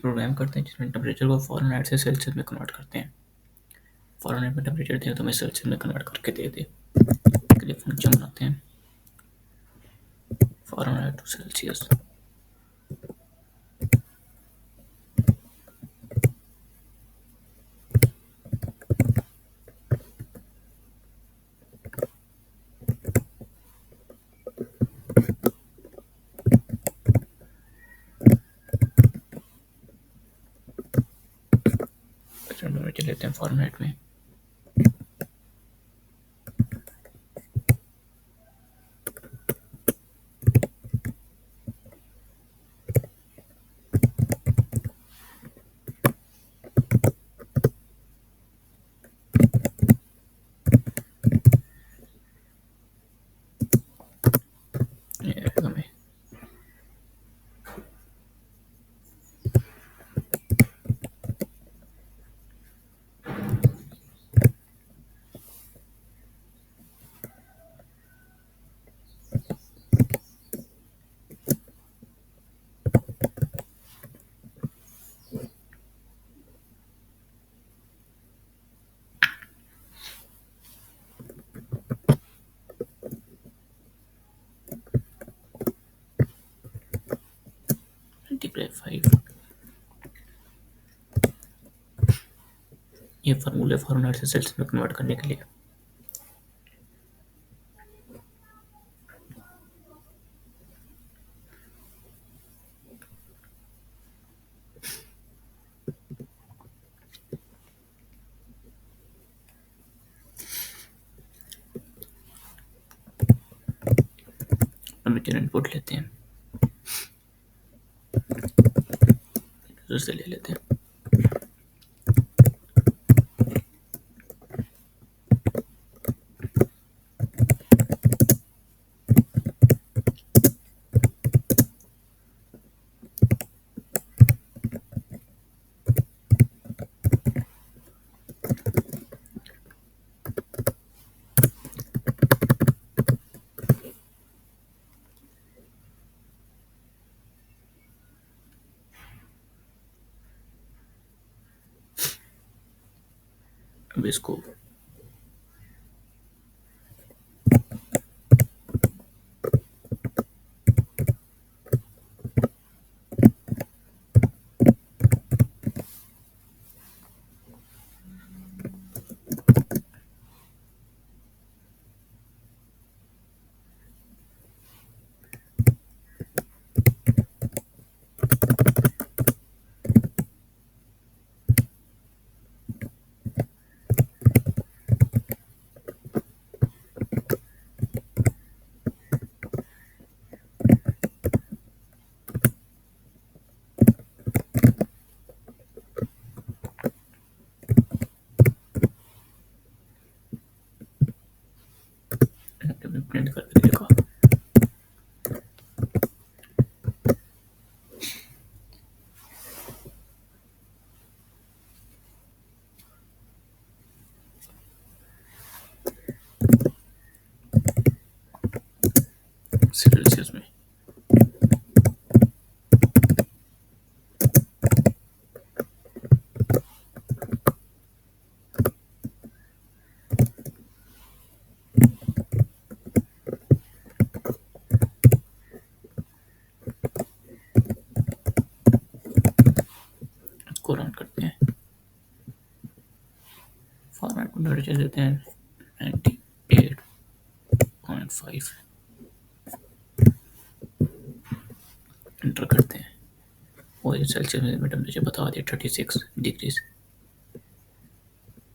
Programme करते हैं जिसमें टेम्परेचर को फ़ारेनहाइट से सेल्सियस में कन्वर्ट करते हैं। फ़ारेनहाइट में टेम्परेचर दिया तो हमें सेल्सियस में कन्वर्ट करके दे दे। के लिए फंक्शन बनाते हैं फ़ारेनहाइट टू सेल्सियस। टेम्परेचर लेते हैं फ़ारेनहाइट में। ये हमें मल्टीप्लाई 5। ये फार्मूले फ़ारेनहाइट से सेल्सियस में कन्वर्ट करने के लिए। टेम्परेचर इनपुट लेते हैं, यूजर से ले लेते हैं। अब इसको प्रिंट करके देखो। सेल्सियस में इसको रन करते हैं। फ़ारेनहाइट को टेम्परेचर देते हैं 98.5। एंटर करते हैं और ये सेल्सियस में टेम्परेचर बता दिया 36 डिग्रीज।